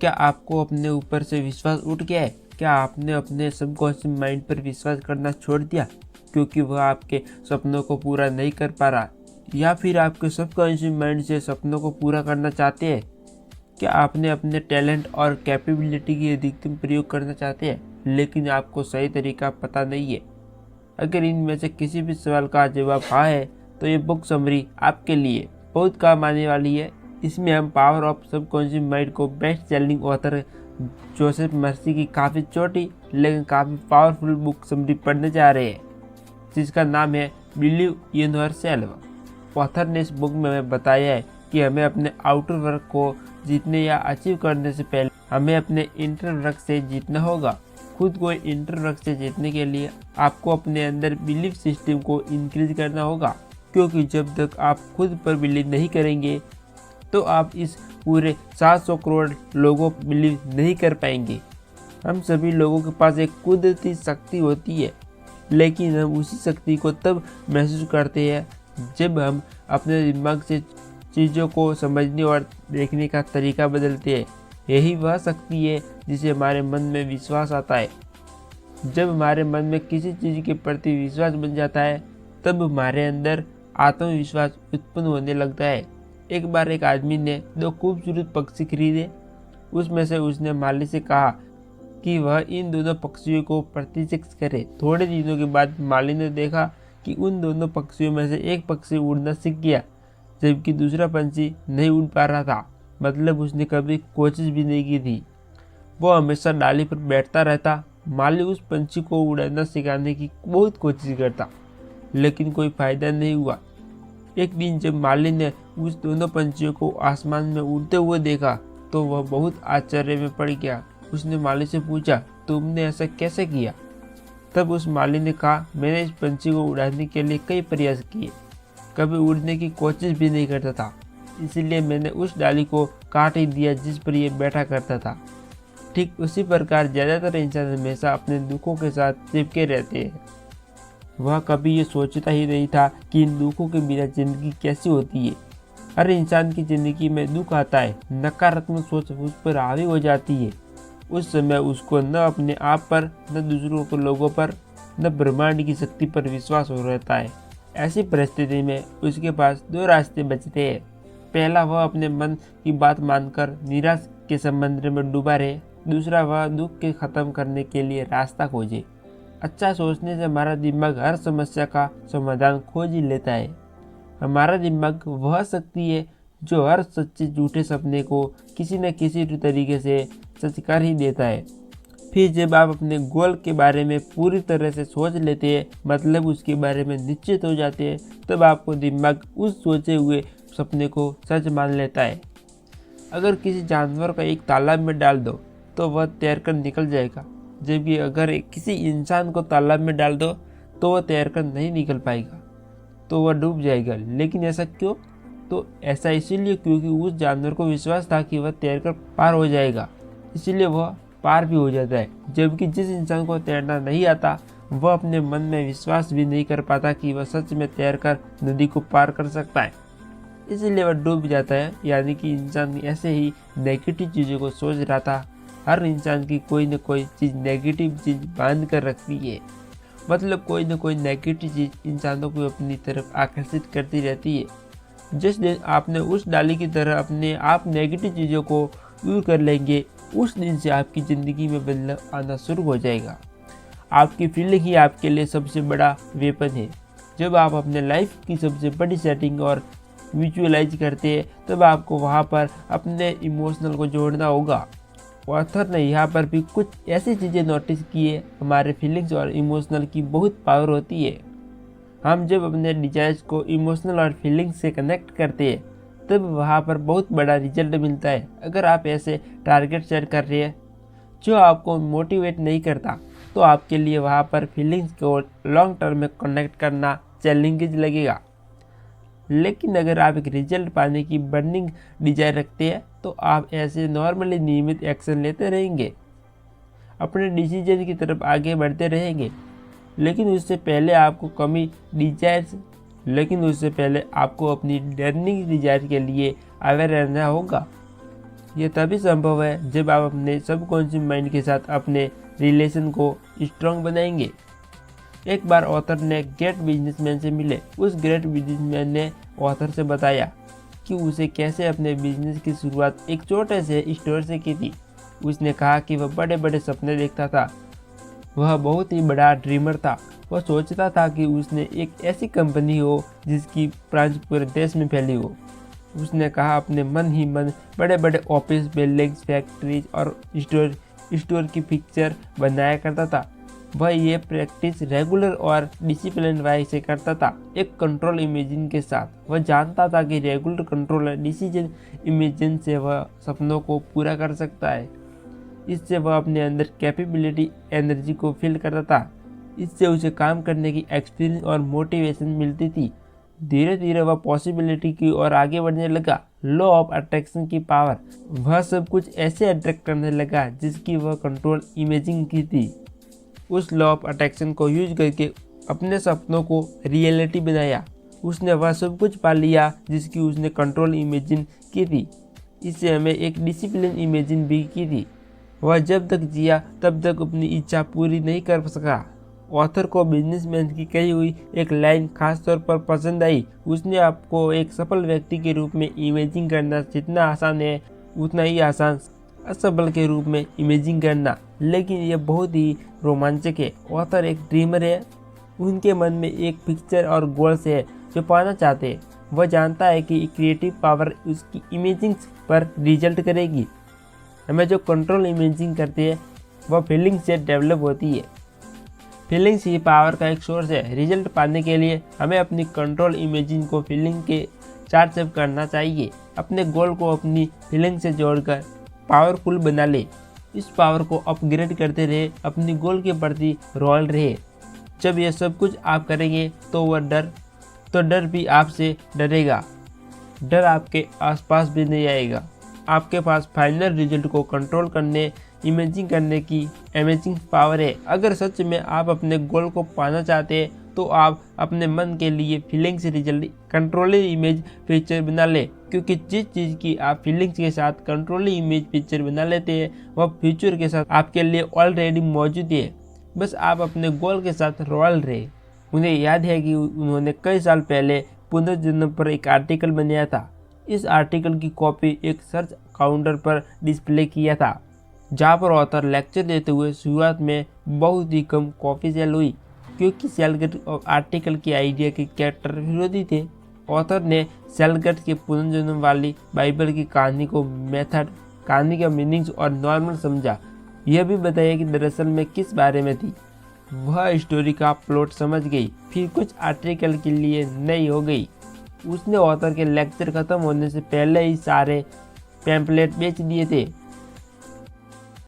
क्या आपको अपने ऊपर से विश्वास उठ गया है? क्या आपने अपने सबकॉन्शियस माइंड पर विश्वास करना छोड़ दिया क्योंकि वह आपके सपनों को पूरा नहीं कर पा रहा, या फिर आपके सबकॉन्शियस माइंड से सपनों को पूरा करना चाहते हैं? क्या आपने अपने टैलेंट और कैपेबिलिटी की अधिकतम प्रयोग करना चाहते हैं लेकिन आपको सही तरीका पता नहीं है? अगर इनमें से किसी भी सवाल का जवाब हाँ है तो ये बुक समरी आपके लिए बहुत काम आने वाली है। इसमें हम पावर ऑफ सबकॉन्शियस माइंड को best selling author Joseph mercy की काफ़ी छोटी लेकिन काफ़ी पावरफुल बुक समरी पढ़ने जा रहे हैं, जिसका नाम है बिलीव इन योरसेल्फ। ऑथर ने इस बुक में हमें बताया है कि हमें अपने आउटर वर्क को जीतने या अचीव करने से पहले हमें अपने इंटर वर्क से जीतना होगा। खुद को इंटर वर्क से जीतने के लिए आपको अपने अंदर बिलीफ सिस्टम को इंक्रीज करना होगा, क्योंकि जब तक आप खुद पर बिलीव नहीं करेंगे तो आप इस पूरे 700 करोड़ लोगों पर बिलीव नहीं कर पाएंगे। हम सभी लोगों के पास एक कुदरती शक्ति होती है, लेकिन हम उसी शक्ति को तब महसूस करते हैं जब हम अपने दिमाग से चीज़ों को समझने और देखने का तरीका बदलते हैं। यही वह शक्ति है जिसे हमारे मन में विश्वास आता है। जब हमारे मन में किसी चीज़ के प्रति विश्वास बन जाता है तब हमारे अंदर आत्मविश्वास उत्पन्न होने लगता है। एक बार एक आदमी ने 2 खूबसूरत पक्षी खरीदे। उसमें से उसने माली से कहा कि वह इन दोनों पक्षियों को प्रशिक्षित करे। थोड़े दिनों के बाद माली ने देखा कि उन दोनों पक्षियों में से एक पक्षी उड़ना सीख गया जबकि दूसरा पंछी नहीं उड़ पा रहा था। मतलब उसने कभी कोशिश भी नहीं की थी। वो हमेशा डाली पर बैठता रहता। माली उस पंछी को उड़ना सिखाने की बहुत कोशिश करता, लेकिन कोई फायदा नहीं हुआ। एक दिन जब माली ने उस दोनों पंछियों को आसमान में उड़ते हुए देखा तो वह बहुत आश्चर्य में पड़ गया। उसने माली से पूछा, तुमने ऐसा कैसे किया? तब उस माली ने कहा, मैंने इस पंछी को उड़ाने के लिए कई प्रयास किए, कभी उड़ने की कोशिश भी नहीं करता था, इसलिए मैंने उस डाली को काट ही दिया जिस पर यह बैठा करता था। ठीक उसी प्रकार ज़्यादातर इंसान हमेशा अपने दुखों के साथ चिपके रहते हैं। वह कभी ये सोचता ही नहीं था कि इन दुखों के बिना जिंदगी कैसी होती है। हर इंसान की ज़िंदगी में दुख आता है, नकारात्मक सोच उस पर हावी हो जाती है। उस समय उसको न अपने आप पर, न दूसरों को लोगों पर, न ब्रह्मांड की शक्ति पर विश्वास हो रहता है। ऐसी परिस्थिति में उसके पास 2 रास्ते बचते हैं। पहला, वह अपने मन की बात मानकर निराश के समुद्र में डूबा रहे। दूसरा, वह दुख के ख़त्म करने के लिए रास्ता खोजे। अच्छा सोचने से हमारा दिमाग हर समस्या का समाधान खोज ही लेता है। हमारा दिमाग वह शक्ति है जो हर सच्चे झूठे सपने को किसी न किसी तरीके से सच कर ही देता है। फिर जब आप अपने गोल के बारे में पूरी तरह से सोच लेते हैं, मतलब उसके बारे में निश्चित हो जाते हैं, तब आपको दिमाग उस सोचे हुए सपने को सच मान लेता है। अगर किसी जानवर को एक तालाब में डाल दो तो वह तैरकर निकल जाएगा, जबकि अगर किसी इंसान को तालाब में डाल दो तो वह तैरकर नहीं निकल पाएगा, तो वह डूब जाएगा। लेकिन ऐसा क्यों? तो ऐसा इसीलिए क्योंकि उस जानवर को विश्वास था कि वह तैरकर पार हो जाएगा, इसलिए वह पार भी हो जाता है। जबकि जिस इंसान को तैरना नहीं आता वह अपने मन में विश्वास भी नहीं कर पाता कि वह सच में तैरकर नदी को पार कर सकता है, इसलिए वह डूब जाता है। यानी कि इंसान ऐसे ही नेगेटिव चीज़ों को सोच रहा था। हर इंसान की कोई न कोई चीज़ नेगेटिव चीज़ बांध कर रखती है, मतलब कोई न कोई नेगेटिव चीज़ इंसानों को अपनी तरफ आकर्षित करती रहती है। जिस दिन आपने उस डाली की तरह अपने आप नेगेटिव चीज़ों को दूर कर लेंगे, उस दिन से आपकी ज़िंदगी में बदलाव आना शुरू हो जाएगा। आपकी फीलिंग ही आपके लिए सबसे बड़ा वेपन है। जब आप अपने लाइफ की सबसे बड़ी सेटिंग और विजुअलाइज करते हैं तब आपको वहाँ पर अपने इमोशनल को जोड़ना होगा। ऑथर ने यहाँ पर भी कुछ ऐसी चीज़ें नोटिस की है। हमारे फीलिंग्स और इमोशनल की बहुत पावर होती है। हम जब अपने डिजायर्स को इमोशनल और फीलिंग्स से कनेक्ट करते हैं तब वहाँ पर बहुत बड़ा रिजल्ट मिलता है। अगर आप ऐसे टारगेट सेट कर रहे हैं जो आपको मोटिवेट नहीं करता तो आपके लिए वहाँ पर फीलिंग्स को लॉन्ग टर्म में कनेक्ट करना चैलेंजेस लगेगा। लेकिन अगर आप एक रिजल्ट पाने की बर्निंग डिजायर रखते हैं तो आप ऐसे नॉर्मली नियमित एक्शन लेते रहेंगे, अपने डिसीजन की तरफ आगे बढ़ते रहेंगे। लेकिन उससे पहले आपको अपनी लर्निंग डिजायर के लिए अवेयर रहना होगा। ये तभी संभव है जब आप अपने सबकॉन्शियस माइंड के साथ अपने रिलेशन को स्ट्रॉन्ग बनाएंगे। एक बार ऑथर ने ग्रेट बिजनेसमैन से मिले। उस ग्रेट बिजनेसमैन ने ऑथर से बताया कि उसे कैसे अपने बिजनेस की शुरुआत एक छोटे से स्टोर से की थी। उसने कहा कि वह बड़े बड़े सपने देखता था। वह बहुत ही बड़ा ड्रीमर था। वह सोचता था कि उसने एक ऐसी कंपनी हो जिसकी ब्रांच पूरे देश में फैली हो। उसने कहा अपने मन ही मन बड़े बड़े ऑफिस बिल्डिंग्स, फैक्ट्रीज और स्टोर की पिक्चर बनाया करता था। वह ये प्रैक्टिस रेगुलर और डिसिप्लिन वाइज से करता था, एक कंट्रोल इमेजिन के साथ। वह जानता था कि रेगुलर कंट्रोल और डिसीजन इमेजिन से वह सपनों को पूरा कर सकता है। इससे वह अपने अंदर कैपेबिलिटी, एनर्जी को फील करता था। इससे उसे काम करने की एक्सपीरियंस और मोटिवेशन मिलती थी। धीरे धीरे वह पॉसिबिलिटी की ओर आगे बढ़ने लगा। लॉ ऑफ अट्रैक्शन की पावर, वह सब कुछ ऐसे अट्रैक्ट करने लगा जिसकी वह कंट्रोल इमेजिंग की थी। उस लॉ ऑफ अट्रैक्शन को यूज करके अपने सपनों को रियलिटी बनाया। उसने वह सब कुछ पा लिया जिसकी उसने कंट्रोल इमेजिन की थी। इससे हमें एक डिसिप्लिन इमेजिन भी की थी। वह जब तक जिया तब तक अपनी इच्छा पूरी नहीं कर सका। ऑथर को बिजनेसमैन की कही हुई एक लाइन खास तौर पर पसंद आई। उसने आपको एक सफल व्यक्ति के रूप में इमेजिन करना जितना आसान है उतना ही आसान असफल के रूप में इमेजिन करना, लेकिन यह बहुत ही रोमांचक है। ऑथर एक ड्रीमर है। उनके मन में एक पिक्चर और गोल्स है जो पाना चाहते हैं। वह जानता है कि क्रिएटिव पावर उसकी इमेजिंग पर रिजल्ट करेगी। हमें जो कंट्रोल इमेजिंग करते हैं वह फीलिंग से डेवलप होती है। फीलिंग्स ही पावर का एक सोर्स है। रिजल्ट पाने के लिए हमें अपनी कंट्रोल इमेजिंग को फीलिंग के चार्ज अप करना चाहिए। अपने गोल को अपनी फीलिंग से जोड़कर पावरफुल बना ले। इस पावर को अपग्रेड करते रहे, अपनी गोल के प्रति रॉयल रहे। जब यह सब कुछ आप करेंगे तो डर भी आपसे डरेगा। डर आपके आसपास भी नहीं आएगा। आपके पास फाइनल रिजल्ट को कंट्रोल करने, इमेजिन करने की अमेजिंग पावर है। अगर सच में आप अपने गोल को पाना चाहते हैं तो आप अपने मन के लिए feelings result controlling image picture बना ले, क्योंकि जिस चीज़ की आप फीलिंग्स के साथ कंट्रोलिंग इमेज पिक्चर बना लेते हैं वह फ्यूचर के साथ आपके लिए ऑलरेडी मौजूद है। बस आप अपने गोल के साथ रॉयल रहे। उन्हें याद है कि उन्होंने कई साल पहले पुनर्जन्म पर एक आर्टिकल बनाया था। इस आर्टिकल की कॉपी एक सर्च काउंटर पर डिस्प्ले किया था, जहाँ पर ऑथर लेक्चर देते हुए शुरुआत में बहुत ही कम कॉपी सेल हुई, क्योंकि सेलगट आर्टिकल के आइडिया के कैरेक्टर विरोधी थे। ऑथर ने सेलगट के पुनर्जन्म वाली बाइबल की कहानी को मेथड, कहानी का मीनिंग्स और नॉर्मल समझा। यह भी बताया कि दरअसल में किस बारे में थी। वह स्टोरी का प्लॉट समझ गई, फिर कुछ आर्टिकल के लिए नई हो गई। उसने ऑथर के लेक्चर खत्म होने से पहले ही सारे पैम्पलेट बेच दिए थे।